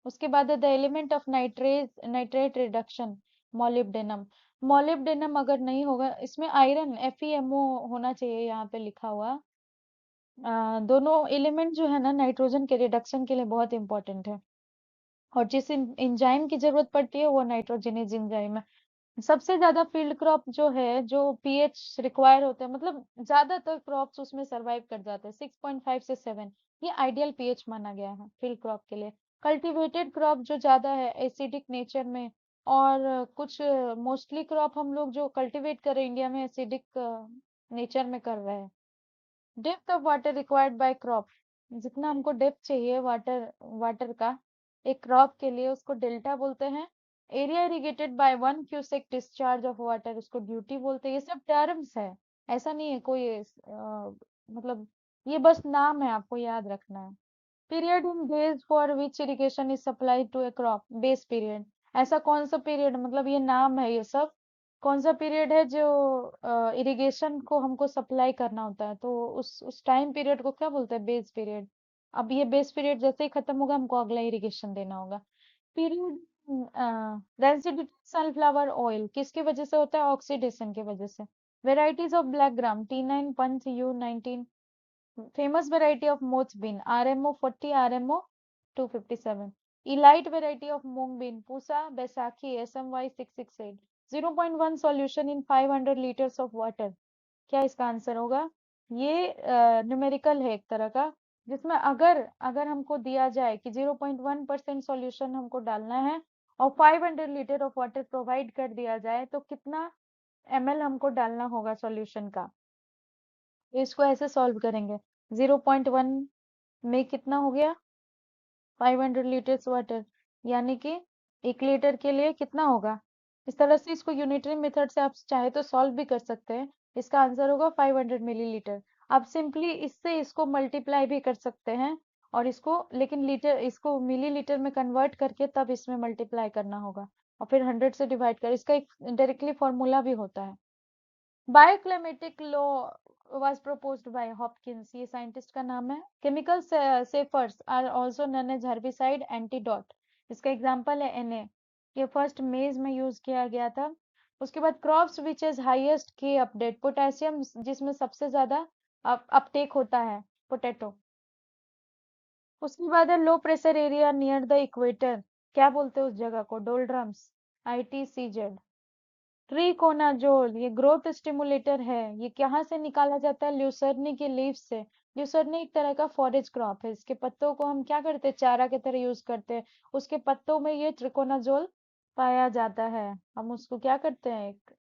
Speaker 1: उसके बाद है the element of nitrate reduction, molybdenum. Molybdenum अगर नहीं होगा, इसमें आयरन FeMO होना चाहिए यहाँ पे लिखा हुआ। दोनों एलिमेंट जो है ना नाइट्रोजन के रिडक्शन के लिए बहुत इंपॉर्टेंट है। और जिस एंजाइम की जरूरत पड़ती है वो नाइट्रोजनेज एंजाइम है। सबसे ज्यादा फील्ड क्रॉप जो है, जो पीएच रिक्वायर होते हैं, मतलब ज्यादातर क्रॉप्स उसमें सरवाइव कर जाते हैं 6.5 से 7, ये आइडियल पीएच माना गया है फील्ड क्रॉप के लिए। कल्टीवेटेड क्रॉप जो ज्यादा है एसिडिक नेचर में, और कुछ मोस्टली क्रॉप हम लोग जो कल्टीवेट कर रहे हैं इंडिया में एसिडिक नेचर में कर रहे हैं। Depth of water required by crop, जितना हमको डेप्थ चाहिए वाटर वाटर का एक क्रॉप के लिए, उसको डेल्टा बोलते हैं। Area irrigated by 1 cusec discharge of water, उसको ड्यूटी बोलते हैं। ये सब टर्म्स है, ऐसा नहीं है कोई मतलब ये बस नाम है, आपको याद रखना है। Period in days for which irrigation is supplied to a crop, base period. ऐसा कौन सा पीरियड, मतलब ये नाम है ये सब, कौन सा पीरियड है जो इरिगेशन को हमको सप्लाई करना होता है, तो उस टाइम पीरियड को क्या बोलते हैं, बेस पीरियड। अब ये बेस पीरियड जैसे ही खत्म होगा हमको अगला इरिगेशन देना होगा। पीरियड डेंसिटी सनफ्लावर ऑयल किसकी वजह से होता है, ऑक्सीडेशन की वजह से। Varieties of black gram T9 पंच U19। Famous variety of moth bean RMO 40 RMO 257। Elite variety of mung bean Pusa Baisakhi SMY 668। 0.1 solution in 500 liters of water। क्या इसका आंसर होगा, ये न्यूमेरिकल है एक तरह का, जिसमें अगर अगर हमको दिया जाए कि 0.1% सॉल्यूशन हमको डालना है और 500 लीटर ऑफ वाटर प्रोवाइड कर दिया जाए, तो कितना ml हमको डालना होगा सॉल्यूशन का। तो इसको ऐसे सॉल्व करेंगे, 0.1 में कितना हो गया, 500 लीटर्स वाटर, यानी कि 1 लीटर के लिए कितना होगा। इस तरह से इसको यूनिटरी मेथड से आप चाहे तो सॉल्व भी कर सकते हैं। इसका आंसर होगा 500 मिलीलीटर। आप सिंपली इससे इसको मल्टीप्लाई भी कर सकते हैं, और इसको लेकिन लीटर, इसको मिलीलीटर में कन्वर्ट करके तब इसमें मल्टीप्लाई करना होगा, और फिर 100 से डिवाइड कर, इसका एक डायरेक्टली फॉर्मूला भी होता है। Bioclimatic law was proposed by Hopkins, ये साइंटिस्ट का नाम है। Chemical safeners are also known as herbicide antidote, इसका एग्जांपल है Na, ये फर्स्ट मेज में यूज किया गया था। उसके बाद crops which is highest K uptake, potassium जिसमें सबसे ज्यादा अपटेक होता है, पोटैटो। उसके बाद है low pressure area near the equator, क्या बोलते हैं उस जगह को, डोल्ड्रम्स ITCZ। ट्रीकोनाजोल ये ग्रोथ स्टिमुलेटर है, ये कहाँ से निकाला जाता है, ल्यूसर्नी के लीफ से। ल्यूसर्नी एक तरह का फॉरेज क्रॉप है, इसके पत्तों को हम क्या करते हैं, चारा की तरह यूज करते हैं। उसके पत्तों में ये ट्रिकोनाजोल पाया जाता है, हम उसको क्या करते हैं, एक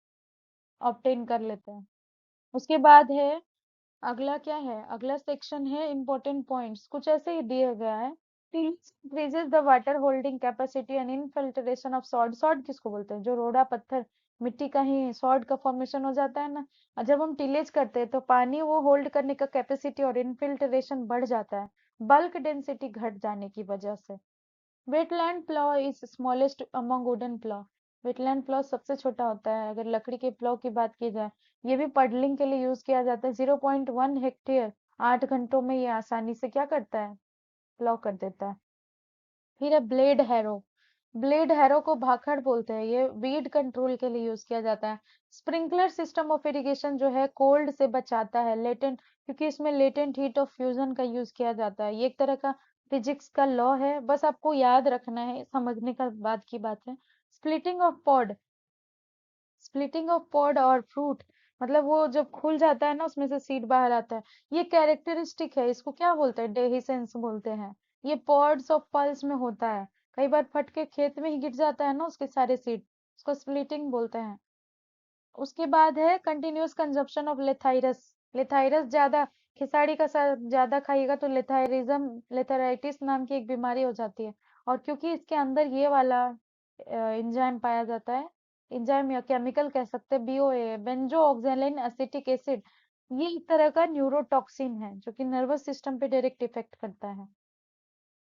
Speaker 1: ऑब्टेन कर लेते हैं। उसके बाद है, अगला क्या है, अगला सेक्शन है इंपॉर्टेंट पॉइंट्स, कुछ ऐसे ही दिया गया है। increases the water holding capacity and infiltration of salt। salt किसको बोलते हैं, जो रोड़ा पत्थर मिट्टी का ही सॉल्ट का फॉर्मेशन हो जाता है ना, और जब हम टिलेज करते हैं तो पानी वो होल्ड करने का कैपेसिटी और इनफिल्ट्रेशन बढ़ जाता है, बल्क डेंसिटी घट जाने की वजह से। Wetland plough is smallest among wooden plough, wetland plough सबसे छोटा होता है अगर लकड़ी के प्लॉ की बात की जाए। ये भी पडलिंग के लिए यूज किया जाता है। 0.1 हेक्टेयर 8 घंटों में ये आसानी से क्या करता है, प्लॉ कर देता है। फिर है ब्लेड हैरो, ब्लेड हैरो को भाखड़ बोलते हैं, ये वीड कंट्रोल के लिए यूज किया जाता है। स्प्रिंकलर सिस्टम ऑफ इरिगेशन जो है कोल्ड से बचाता है, लेटेंट, क्योंकि इसमें लेटेंट हीट ऑफ फ्यूजन का यूज किया जाता है। ये एक तरह का फिजिक्स का लॉ है, बस आपको याद रखना है, समझने का बाद की बात है। Splitting of pod, splitting of pod और फ्रूट, मतलब वो जब खुल जाता है ना उसमें से सीड बाहर आता है। ये कैरेक्टरिस्टिक है, इसको क्या बोलते हैं, डेhiscence बोलते हैं। ये पॉड्स ऑफ पल्स में होता है। कई बार फट के खेत में ही गिर जाता है ना उसके सारे सीड, उसको स्प्लिटिंग बोलते हैं। उसके बाद है कंटिन्यूअस कंजप्शन ऑफ लेथाइरस। लेथाइरस ज्यादा, खिसाड़ी का ज्यादा खाइएगा तो लेथाराइटिस नाम की एक बीमारी हो जाती है। और क्योंकि इसके अंदर ये वाला एंजाइम पाया जाता है, एंजाइम या केमिकल कह सकते हैं, बीओए, बेंजो ऑक्सैलिन एसिटिक एसिड। ये एक तरह का न्यूरोटॉक्सिन है जो कि नर्वस सिस्टम पे डायरेक्ट इफेक्ट करता है।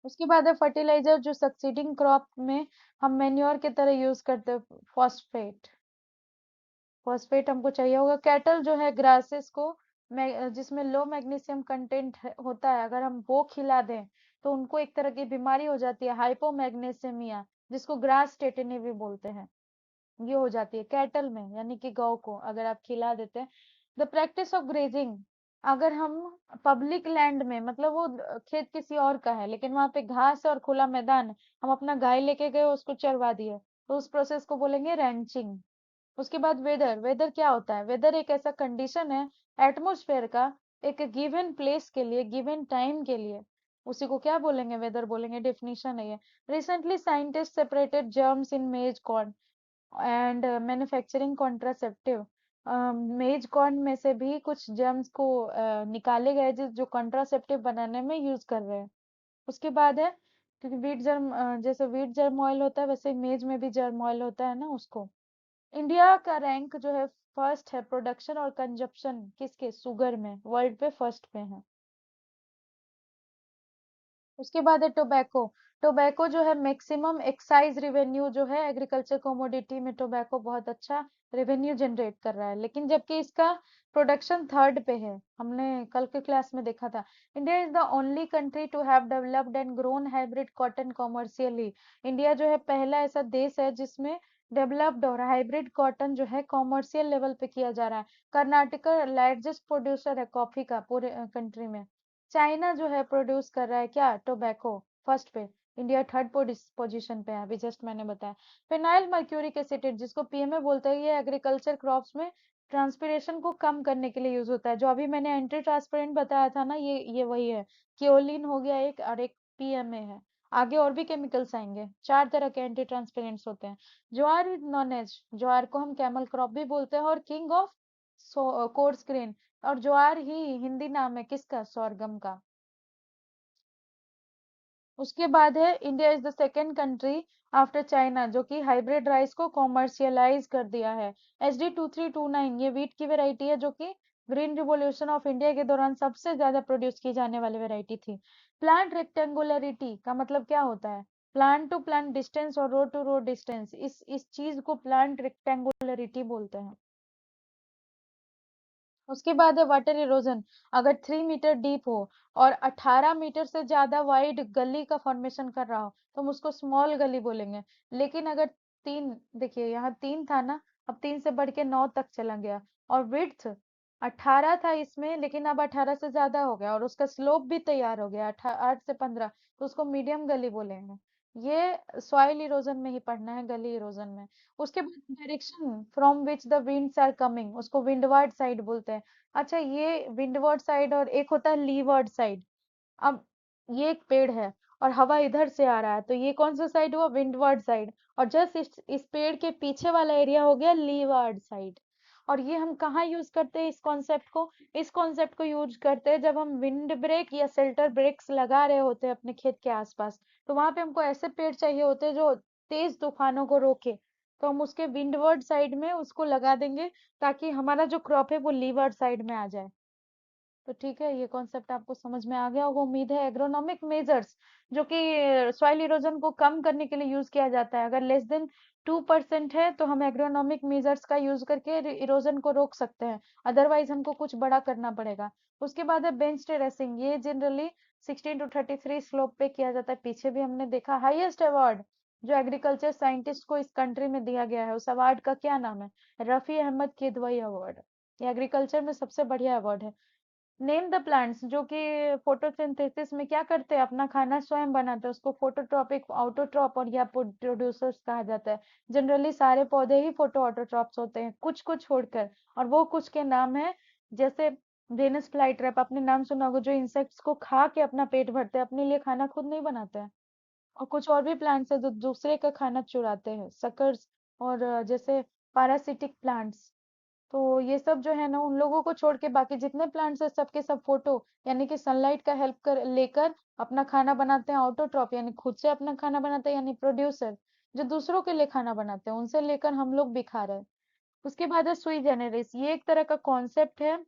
Speaker 1: उसके बाद है फर्टिलाइजर, जो सक्सीडिंग क्रॉप में हम मेन्योर की तरह यूज करते हैं, फॉस्फेट। फॉस्फेट हमको चाहिए होगा। कैटल जो है ग्रासेस को, जिसमें लो मैग्नीशियम कंटेंट होता है, अगर हम वो खिला दें तो उनको एक तरह की बीमारी हो जाती है, हाइपोमैग्नीशियमिया, जिसको ग्रास टेटनी भी बोलते हैं। ये हो जाती है कैटल में, यानी कि गौ को अगर आप खिला देते हैं। द प्रैक्टिस ऑफ ग्रेजिंग, अगर हम पब्लिक लैंड में, मतलब वो खेत किसी और का है लेकिन वहां पे घास है और खुला मैदान है, हम अपना गाय लेके गए उसको चरवा दिए, तो उस प्रोसेस को बोलेंगे रैंचिंग। उसके बाद वेदर, वेदर क्या होता है, वेदर एक ऐसा कंडीशन है एटमॉस्फेयर का, एक गिवन प्लेस के लिए, गिवन टाइम के लिए, उसी को क्या बोलेंगे, वेदर बोलेंगे। डेफिनेशन है ये। Recently scientist separated germs in मेज कॉर्न एंड मैन्युफैक्चरिंग कॉन्ट्रासेप्टिव। मेज कॉर्न में से भी कुछ जर्म्स को निकाले गए जो कॉन्ट्रासेप्टिव बनाने में यूज कर रहे हैं। उसके बाद है, क्योंकि वीट जर्म, जैसे वीट जर्म ऑयल होता है वैसे मेज में भी जर्म ऑयल होता है ना, उसको। इंडिया का रैंक जो है फर्स्ट है प्रोडक्शन और कंजप्शन किसके, शुगर में, वर्ल्ड पे फर्स्ट पे है। उसके बाद है टोबैको। टोबैको जो है मैक्सिमम एक्साइज रेवेन्यू जो है एग्रीकल्चर कमोडिटी में, टोबैको बहुत अच्छा रेवेन्यू जनरेट कर रहा है, लेकिन जबकि इसका प्रोडक्शन थर्ड पे है। हमने कल के क्लास में देखा था। India is the only country to have developed and grown hybrid cotton commercially. India जो है पहला ऐसा देश है जिसमें डेवलप्ड और हाइब्रिड कॉटन जो है कॉमर्शियल लेवल पे किया जा रहा है। कर्नाटका लार्जेस्ट प्रोड्यूसर है कॉफी का पूरे कंट्री में। चाइना जो है प्रोड्यूस कर रहा है क्या, टोबैको, फर्स्ट पे। इंडिया थर्ड पोजीशन पे है, अभी जस्ट मैंने बताया। फिनाइल मर्क्यूरिक एसिड, जिसको पीएमए बोलते हैं, ये एग्रीकल्चर क्रॉप्स में ट्रांसपीरेशन को कम करने के लिए यूज होता है। जो अभी मैंने एंटी ट्रांसपेरेंट बताया था ना, ये वही है। केओलिन हो गया एक, और एक पीएमए है। आगे और भी केमिकल्स आएंगे। चार तरह के एंटी ट्रांसपेरेंट्स होते हैं। ज्वार इज नॉन एज, ज्वार को हम कैमल क्रॉप भी बोलते हैं, और किंग ऑफ कोर्स ग्रेन। और ज्वार ही हिंदी नाम है किसका, sorghum का। उसके बाद है India is the second country after China जो कि हाइब्रिड राइस को कॉमर्शियलाइज कर दिया है। SD 2329 ये वीट की वेराइटी है जो कि ग्रीन रिवॉल्यूशन ऑफ इंडिया के दौरान सबसे ज्यादा प्रोड्यूस की जाने वाली वेराइटी थी। प्लांट रेक्टेंगुलरिटी का मतलब क्या होता है, प्लांट टू प्लांट डिस्टेंस और रो टू रो डिस्टेंस, इस चीज को प्लांट रेक्टेंगुलरिटी बोलते हैं। उसके बाद है वाटर इरोजन। अगर 3 मीटर डीप हो और 18 मीटर से ज्यादा वाइड गली का फॉर्मेशन कर रहा हो तो हम उसको स्मॉल गली बोलेंगे। लेकिन अगर तीन, देखिए यहाँ 3 था ना, अब 3 से बढ़ के 9 तक चला गया। और विड्थ 18 था इसमें, लेकिन अब 18 से ज्यादा हो गया, और उसका स्लोप भी तैयार हो गया 8 से 15, तो उसको मीडियम गली बोलेंगे। ये सॉइल इरोजन में ही पढ़ना है, गली इरोजन में। उसके बाद direction from which the winds are coming, उसको विंडवर्ड साइड बोलते हैं। अच्छा, ये विंडवर्ड साइड और एक होता है लीवर्ड साइड। अब ये एक पेड़ है और हवा इधर से आ रहा है, तो ये कौन सा साइड हुआ, विंडवर्ड साइड। और जस्ट इस पेड़ के पीछे वाला एरिया हो गया लीवार्ड साइड। और ये हम कहाँ यूज करते हैं इस कॉन्सेप्ट को, इस कॉन्सेप्ट को यूज करते हैं जब हम विंड ब्रेक या शेल्टर ब्रेक्स लगा रहे होते हैं अपने खेत के आसपास। तो वहां पे हमको ऐसे पेड़ चाहिए होते हैं जो तेज तूफानों को रोके, तो हम उसके विंडवर्ड साइड में उसको लगा देंगे, ताकि हमारा जो क्रॉप है वो लीवर्ड साइड में आ जाए। तो ठीक है, ये कॉन्सेप्ट आपको समझ में आ गया होगा उम्मीद है। एग्रोनॉमिक मेजर्स जो कि सॉइल इरोजन को कम करने के लिए यूज किया जाता है, अगर लेस देन 2% है तो हम एग्रोनॉमिक मेजर्स का यूज करके इरोजन को रोक सकते हैं, अदरवाइज हमको कुछ बड़ा करना पड़ेगा। उसके बाद है बेंच टेरेसिंग, ये जनरली 16 to 33 स्लोप पे किया जाता है, पीछे भी हमने देखा। हाईएस्ट अवार्ड जो एग्रीकल्चर साइंटिस्ट को इस कंट्री में दिया गया है, उस अवार्ड का क्या नाम है, रफी अहमद किदवई अवार्ड। ये एग्रीकल्चर में सबसे बढ़िया अवार्ड है। नेम द प्लांट्स जो कि फोटोसिंथेसिस में क्या करते हैं, अपना खाना स्वयं बनाते हैं, उसको फोटोट्रॉपिक, ऑटोट्रॉप और या प्रोड्यूसर्स कहा जाता है। जनरली सारे पौधे ही फोटो ऑटोट्रॉप्स होते हैं, कुछ को छोड़कर। और वो कुछ के नाम है, जैसे वेनस फ्लाईट्रैप, आपने नाम सुना होगा, जो इंसेक्ट्स को खा के अपना पेट भरते हैं, अपने लिए खाना खुद नहीं बनाते हैं। और कुछ और भी प्लांट्स है जो दूसरे का खाना चुराते हैं, सकर्स। और जैसे पैरासिटिक प्लांट्स। तो ये सब जो है ना, उन लोगों को छोड़ के बाकी जितने प्लांट्स है सबके सब फोटो, यानी कि सनलाइट का हेल्प कर लेकर अपना खाना बनाते हैं। ऑटोट्रॉप यानी खुद से अपना खाना बनाते हैं, यानी प्रोड्यूसर जो दूसरों के लिए खाना बनाते हैं, उनसे लेकर हम लोग भी खा रहे हैं। उसके बाद है सुई जेनेरिस, ये एक तरह का कॉन्सेप्ट है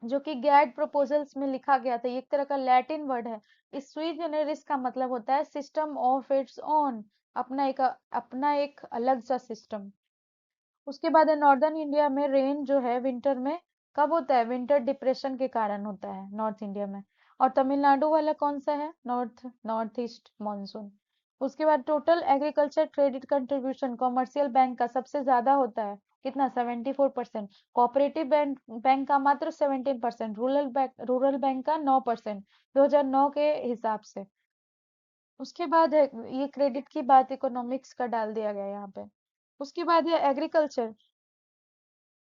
Speaker 1: जो कि गैड प्रपोजल्स में लिखा गया था। ये एक तरह का लैटिन वर्ड है। इस सुई जेनेरिस का मतलब होता है सिस्टम ऑफ इट्स ओन, अपना एक अलग सा सिस्टम। उसके बाद है नॉर्दर्न इंडिया में रेन जो है विंटर में कब होता है, विंटर डिप्रेशन के कारण होता है नॉर्थ इंडिया में। और तमिलनाडु वाला कौन सा है, नॉर्थ ईस्ट मॉनसून। उसके बाद total agriculture credit contribution commercial bank का सबसे ज्यादा होता है, कितना, 74%। कोऑपरेटिव बैंक का मात्र 17%। रूरल बैंक का 9%, 2009 के हिसाब से। उसके बाद है, ये क्रेडिट की बात इकोनॉमिक्स का डाल दिया गया यहाँ पे। उसके बाद है एग्रीकल्चर।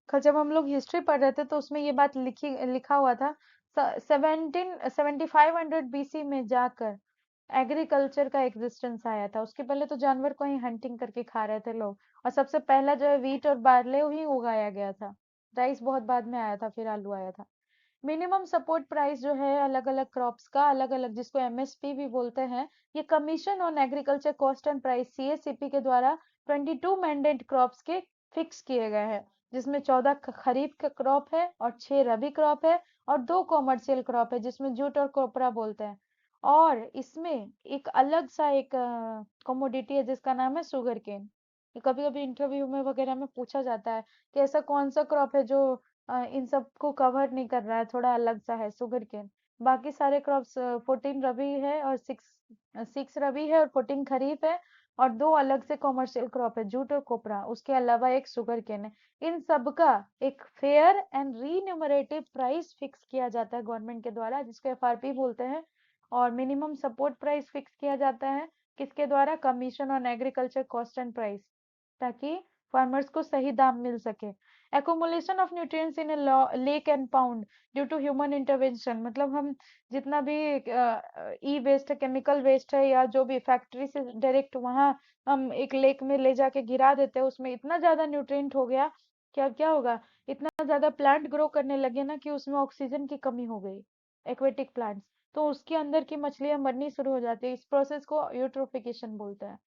Speaker 1: कल जब हम लोग हिस्ट्री पढ़ रहे थे तो उसमें ये बात लिखा हुआ था, 7500 बीसी में जाकर एग्रीकल्चर का एग्जिस्टेंस आया था। उसके पहले तो जानवर को ही हंटिंग करके खा रहे थे लोग। और सबसे पहला जो है वीट और बार्ले ही उगाया गया था। राइस बहुत बाद में आया था, फिर आलू आया था। मिनिमम सपोर्ट प्राइस जो है अलग अलग क्रॉप्स का अलग अलग, जिसको एमएसपी भी बोलते हैं, ये commission on agriculture cost and price CACP के द्वारा 22 मैंडेट क्रॉप्स के फिक्स किए गए हैं, जिसमें 14 खरीफ का क्रॉप है और 6 रबी क्रॉप है और 2 कॉमर्शियल क्रॉप है जिसमें जूट और कोपरा बोलते हैं। और इसमें एक अलग सा एक कमोडिटी है जिसका नाम है शुगर केन। कभी कभी इंटरव्यू में वगैरह में पूछा जाता है कि ऐसा कौन सा क्रॉप है जो इन सबको कवर नहीं कर रहा है, थोड़ा अलग सा है, शुगर केन। बाकी सारे क्रॉप्स 14 रबी है और सिक्स रबी है और 14 खरीफ है। और 2 अलग से कॉमर्शियल क्रॉप है, जूट और कोपरा। उसके अलावा एक शुगर केन है। इन सब का एक फेयर एंड रीन्यूमरेटिव प्राइस फिक्स किया जाता है गवर्नमेंट के द्वारा, जिसको एफआरपी बोलते हैं। और मिनिमम सपोर्ट प्राइस फिक्स किया जाता है किसके द्वारा, commission on agriculture cost and price, ताकि फार्मर्स को सही दाम मिल सके। Accumulation of nutrients in a lake and pond due to human intervention, मतलब हम जितना भी ई वेस्ट है, केमिकल वेस्ट है, या जो भी फैक्ट्री से डायरेक्ट वहां हम एक लेक में ले जाके गिरा देते हैं, उसमें इतना ज्यादा न्यूट्रिएंट हो गया, क्या क्या होगा, इतना ज्यादा प्लांट ग्रो करने लगे ना कि उसमें ऑक्सीजन की कमी हो गई, एक्वेटिक प्लांट्स। तो उसके अंदर की मछलियां मरनी शुरू हो जाती है। इस प्रोसेस को यूट्रोफिकेशन बोलते हैं।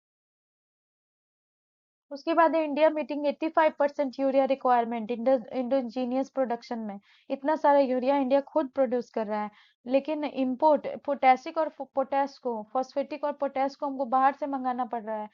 Speaker 1: उसके बाद है India meeting 85% urea requirement endogenous production में। इतना सारा यूरिया इंडिया खुद प्रोड्यूस कर रहा है, लेकिन इंपोर्ट पोटेशिक और पोटेश को, फॉस्फेटिक और पोटेश को हमको बाहर से मंगाना पड़ रहा है।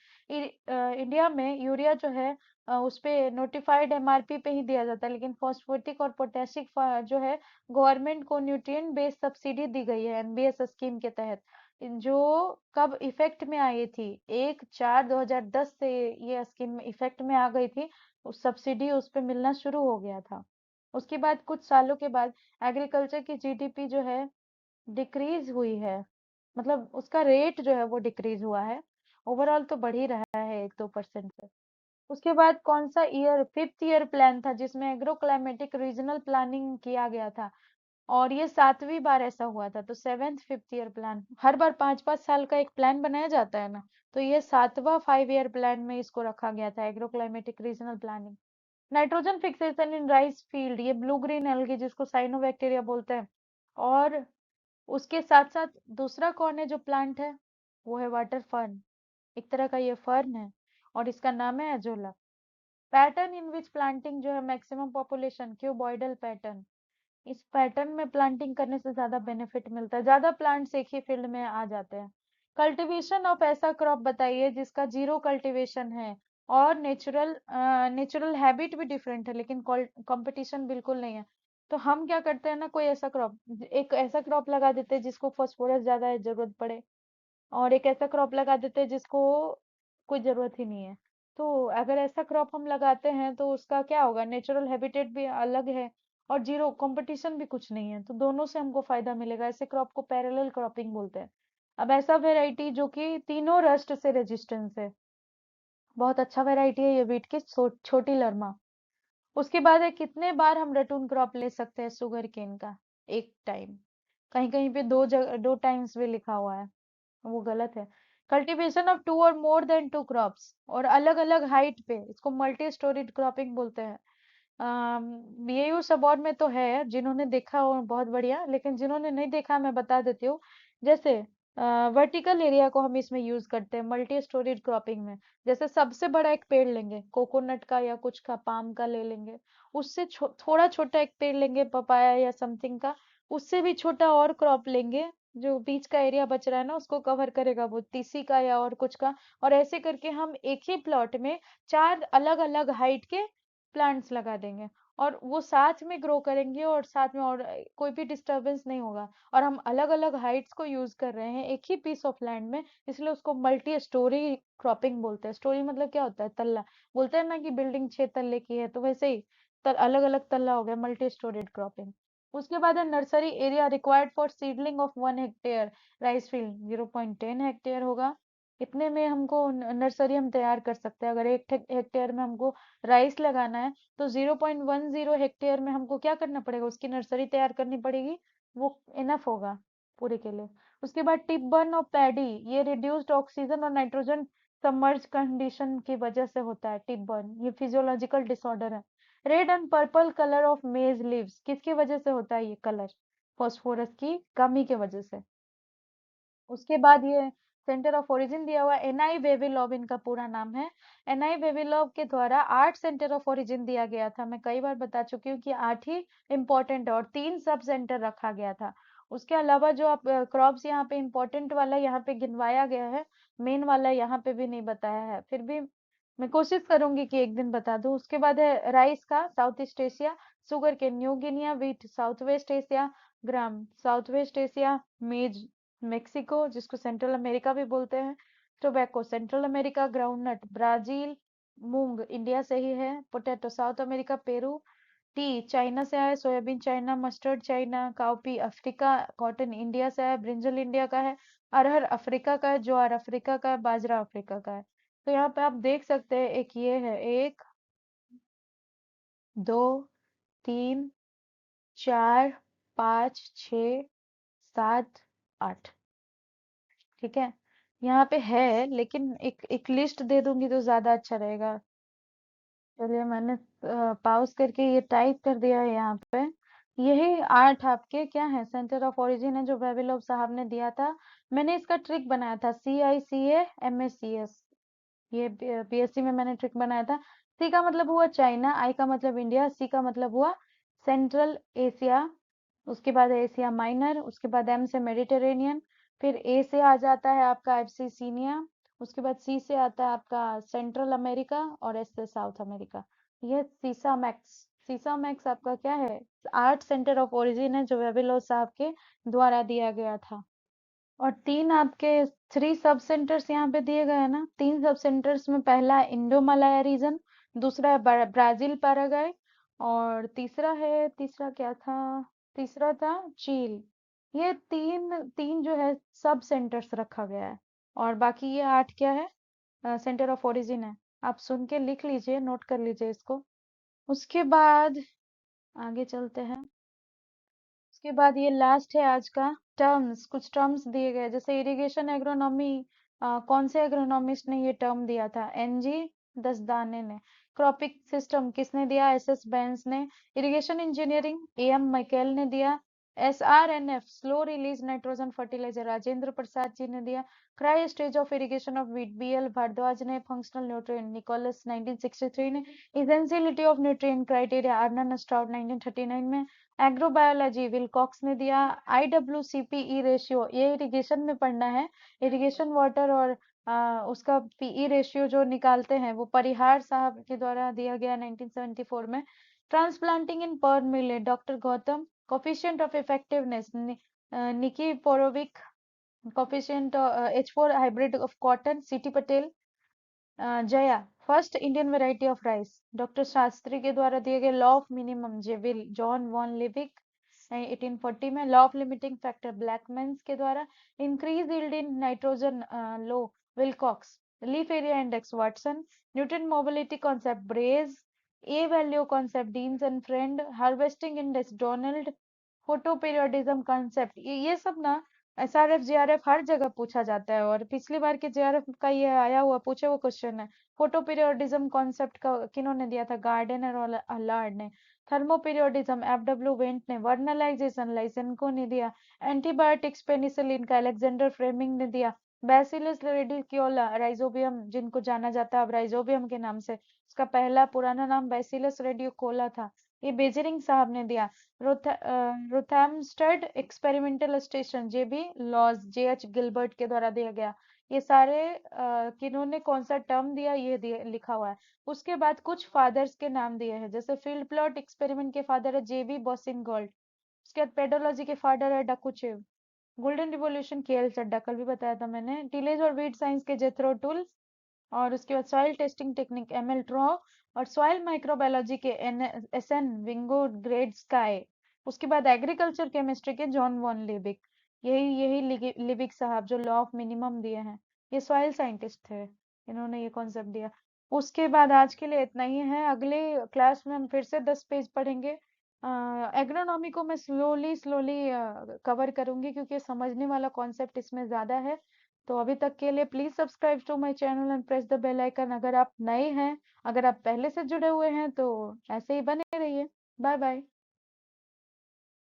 Speaker 1: इंडिया में यूरिया जो है उस पे नोटिफाइड एमआरपी पे ही दिया जाता है, लेकिन फॉस्फेटिक और पोटेशिक जो है गवर्नमेंट को न्यूट्रिएंट बेस्ड सब्सिडी दी गई है एनबीएस स्कीम के तहत, जो कब इफेक्ट में आई थी, 1/4/2010 से ये स्कीम इफेक्ट में आ गई थी। उस सब्सिडी उस पे मिलना शुरू हो गया था। उसके बाद कुछ सालों के बाद एग्रीकल्चर की जीडीपी जो है डिक्रीज हुई है, मतलब उसका रेट जो है वो डिक्रीज हुआ है। ओवरऑल तो बढ़ ही रहा है 1-2% से। उसके बाद कौन सा ईयर, फिफ्थ ईयर प्लान था जिसमें एग्रो क्लाइमेटिक रीजनल प्लानिंग किया गया था। और ये 7वीं बार ऐसा हुआ था। तो सेवेंथ फिफ्थ ईयर प्लान, हर बार 5-5 साल का एक प्लान बनाया जाता है ना, तो ये 7वां 5 ईयर प्लान में इसको रखा गया था, agro climatic regional planning. Nitrogen fixation in rice field, ये ब्लू ग्रीन एल्गी जिसको साइनोबैक्टीरिया बोलते हैं। और उसके साथ साथ दूसरा कौन है जो प्लांट है, वो है वाटर फर्न। एक तरह का ये फर्न है और इसका नाम है azolla. Pattern in which planting जो है मैक्सिमम पॉपुलेशन, क्यूबॉइडल पैटर्न। इस पैटर्न में प्लांटिंग करने से ज्यादा बेनिफिट मिलता है, ज्यादा प्लांट्स एक ही फील्ड में आ जाते हैं। कल्टीवेशन ऑफ ऐसा क्रॉप बताइए जिसका जीरो कल्टीवेशन है और नेचुरल हैबिट भी डिफरेंट है, लेकिन कंपटीशन बिल्कुल नहीं है। तो हम क्या करते हैं ना, कोई ऐसा क्रॉप, एक ऐसा क्रॉप लगा देते हैं जिसको फास्फोरस ज्यादा जरूरत पड़े, और एक ऐसा क्रॉप लगा देते हैं जिसको कोई जरूरत ही नहीं है। तो अगर ऐसा क्रॉप हम लगाते हैं तो उसका क्या होगा, नेचुरल हैबिटेट भी अलग है और जीरो कंपटीशन भी कुछ नहीं है, तो दोनों से हमको फायदा मिलेगा। ऐसे क्रॉप को पैरेलल क्रॉपिंग बोलते हैं। अब ऐसा वेराइटी जो कि तीनों रस्ट से रेजिस्टेंस है, बहुत अच्छा वेराइटी है ये वीट की, छोटी लरमा। उसके बाद है कितने बार हम रटून क्रॉप ले सकते हैं शुगर केन का, एक टाइम। कहीं कहीं पे दो टाइम्स भी लिखा हुआ है, वो गलत है। कल्टीवेशन ऑफ टू और मोर देन टू क्रॉप्स, और अलग अलग हाइट पे, इसको मल्टी स्टोरीड क्रॉपिंग बोलते हैं। बीएयू सबॉर्ड में तो है, जिन्होंने देखा हो बहुत बढ़िया, लेकिन जिन्होंने नहीं देखा मैं बता देती हूँ। जैसे वर्टिकल एरिया को हम इसमें यूज करते हैं मल्टी स्टोरीड क्रॉपिंग में। जैसे सबसे बड़ा एक पेड़ लेंगे कोकोनट का या कुछ का, पाम का ले लेंगे, उससे थोड़ा छोटा एक पेड़ लेंगे पपाया या समथिंग का, उससे भी छोटा और क्रॉप लेंगे, जो बीच का एरिया बच रहा है ना उसको कवर करेगा, वो तीसी का या और कुछ का। और ऐसे करके हम एक ही प्लॉट में चार अलग अलग हाइट के प्लांट्स लगा देंगे, और वो साथ में ग्रो करेंगे, और साथ में और कोई भी डिस्टरबेंस नहीं होगा। और हम अलग अलग हाइट्स को यूज कर रहे हैं एक ही पीस ऑफ लैंड में, इसलिए उसको मल्टी स्टोरी क्रॉपिंग बोलते हैं। स्टोरी मतलब क्या होता है, तल्ला। बोलते हैं ना कि बिल्डिंग 6 तल्ले की है, तो वैसे ही अलग अलग तल्ला हो गया, मल्टी स्टोरेड क्रॉपिंग। उसके बाद है nursery area required for seedling of 1 hectare rice field 0.10 hectare होगा। इतने में हमको नर्सरी हम तैयार कर सकते हैं। अगर 1 हेक्टेयर में हमको राइस लगाना है, तो 0.10 हेक्टेयर में हमको क्या करना पड़ेगा, उसकी नर्सरी तैयार करनी पड़ेगी, वो इनफ होगा पूरे के लिए। उसके बाद टिप बर्न ऑफ पैडी, ये रिड्यूस्ड ऑक्सीजन और नाइट्रोजन सबमर्ज कंडीशन की वजह से होता है टिप बर्न, ये फिजियोलॉजिकल डिसऑर्डर है। Red and purple colour of मेज लीव्स, किसकी वजह से होता है ये कलर, फॉस्फोरस की कमी की वजह से। उसके बाद ये सेंटर ऑफ ओरिजिन दिया हुआ, एनआई वेविलोव इनका पूरा नाम है। एनआई वेविलोव के द्वारा 8 सेंटर ऑफ ओरिजिन दिया गया था, मैं कई बार बता चुकी हूँ कि 8 ही इंपॉर्टेंट है और 3 सब सेंटर रखा गया था। उसके अलावा जो आप क्रॉप्स यहाँ पे इंपॉर्टेंट वाला यहाँ पे गिनवाया गया है, मेन वाला यहाँ पे भी नहीं बताया है, फिर भी मैं कोशिश करूंगी कि एक दिन बता दूं। उसके बाद है राइस का south east Asia, sugarcane New Guinea, wheat south west Asia, gram south west Asia, maize Mexico जिसको सेंट्रल अमेरिका भी बोलते हैं, tobacco central America, groundnut Brazil, मूंग इंडिया से ही है, potato south America Peru, tea China से आया, soybean China, mustard China, cowpea Africa, cotton India से आया, ब्रिंजल इंडिया का है, अरहर अफ्रीका का है, ज्वार अफ्रीका का है, बाजरा अफ्रीका का है। तो यहाँ पे आप देख सकते हैं, एक ये है, 1 2 3 4 5 6 7 8, ठीक है। यहाँ पे है, लेकिन एक लिस्ट दे दूंगी तो ज्यादा अच्छा रहेगा। चलिए मैंने पॉज करके ये टाइप कर दिया है यहाँ पे। यही 8 आपके क्या है, सेंटर ऑफ ओरिजिन है, जो वेविलोव साहब ने दिया था। मैंने इसका ट्रिक बनाया था, CICA MSCS, ये बीएससी में मैंने ट्रिक बनाया था। सी का मतलब हुआ चाइना, आई का मतलब इंडिया, सी का मतलब हुआ सेंट्रल एशिया, उसके बाद है एशिया माइनर, उसके बाद एम से मेडिटेरेनियन, फिर ए से आ जाता है आपका एब्सिसिनिया, उसके बाद सी से आता है आपका सेंट्रल अमेरिका, और एस से साउथ अमेरिका। ये सीसा मैक्स आपका क्या है, 8 सेंटर ऑफ ओरिजिन है, जो वेबिलो साहब के द्वारा दिया गया था। और 3 आपके 3 सब सेंटर्स यहाँ पे दिए गए हैं ना, 3 सब सेंटर्स में पहला इंडो मलाया रीजन, दूसरा है ब्राजील पैराग्वे, और तीसरा क्या था, तीसरा था चील। ये तीन तीन जो है सब सेंटर्स रखा गया है, और बाकी ये 8 क्या है, सेंटर ऑफ ओरिजिन है। आप सुन के लिख लीजिए, नोट कर लीजिए इसको। उसके बाद आगे चलते हैं। उसके बाद ये लास्ट है आज का, टर्म्स, कुछ टर्म्स दिए गए, जैसे इरिगेशन एग्रोनॉमी, कौन से एग्रोनॉमिस्ट ने ये टर्म दिया था, NG दसदाने ने। क्रॉपिंग सिस्टम किसने दिया, SS बेंस ने। इरिगेशन इंजीनियरिंग AM मैकेल ने दिया। SRNF slow release nitrogen fertilizer Rajendra Prasad ji ने दिया। Cry stage of irrigation of wheat BL Bhardwaj ने। फंक्शनल न्यूट्रिएंट निकोलस 1963 ने। Essentiality of nutrient criteria Arnon Stroud 1939 में। एग्रोबायोलॉजी विलकॉक्स ने दिया। IWC-PE रेशियो, ये इरिगेशन में पढ़ना है, इरिगेशन वाटर और उसका PE रेशियो जो निकालते हैं, वो परिहार साहब के द्वारा दिया गया 1974 में। Transplanting in pearl millet doctor Gautam. Coefficient of effectiveness Nikki Porovik. Coefficient H4 hybrid of cotton CT Patel. Jaya, first Indian variety of rice. Doctor Shastri के द्वारा दिए गए law of minimum, Jevil John von Liebig 1840 में। Law of limiting factor, Blackman's के द्वारा। Increase yield in nitrogen low, Wilcox. Leaf area index, Watson. Nutrient mobility concept, Bray. A value concept, Deans and friend. Harvesting index, Donald. Photo periodism concept, ये सब ना SRF GRF हर जगह पूछा जाता है, और पिछली बार के जीआरएफ का ये आया हुआ पूछे वो क्वेश्चन है। फोटो पीरियोडिज्म कॉन्सेप्ट का किन्होंने दिया था? गार्डनर और अलार्ड ने। थर्मो पीरियोडिज्म, एफडब्ल्यू वेंट ने। वर्नलाइजेशन, लाइसेंको ने दिया। एंटीबायोटिक्स, पेनिसिलिन का अलेक्जेंडर फ्लेमिंग ने दिया। बैसिलस रेडिक्योला, राइजोबियम जिनको जाना जाता है अब राइजोबियम के नाम से, उसका पहला पुराना नाम बैसिलस रेडियोकोला था, ये बेजरिंग साहब ने दिया। रोथैमस्टड एक्सपेरिमेंटल स्टेशन, जेबी लॉज, जेएच गिलबर्ट के द्वारा दिया गया। ये सारे किन्होंने कौन सा टर्म दिया ये लिखा हुआ है। उसके बाद कुछ फादर्स के नाम दिए हैं, जैसे फील्ड प्लॉट एक्सपेरिमेंट के फादर है जेबी बॉसिंगोल्ड। उसके बाद पेडोलॉजी के फादर है डकुचेव। गोल्डन रिवॉल्यूशन केएल चड्डा, कल भी बताया था मैंने। टिलेज और वीट साइंस के जेथरो टूल। और उसके बाद सॉइल टेस्टिंग टेक्निक, एमएल ट्रो। और सॉइल माइक्रोबायोलॉजी के एसएन विंगो ग्रेड स्काई। उसके बाद एग्रीकल्चर केमिस्ट्री के जॉन वॉन लिबिक। यही यही लिबिक साहब जो लॉ ऑफ मिनिमम दिए हैं, ये सॉइल साइंटिस्ट थे, इन्होंने ये कॉन्सेप्ट दिया। उसके बाद आज के लिए इतना ही है, अगले क्लास में हम फिर से 10 पेज पढ़ेंगे। एग्रोनॉमी को मैं स्लोली स्लोली कवर करूंगी, क्योंकि समझने वाला कॉन्सेप्ट इसमें ज्यादा है। तो अभी तक के लिए please subscribe to my channel and press the bell icon अगर आप नए हैं। अगर आप पहले से जुड़े हुए हैं तो ऐसे ही बने रहिए। Bye bye.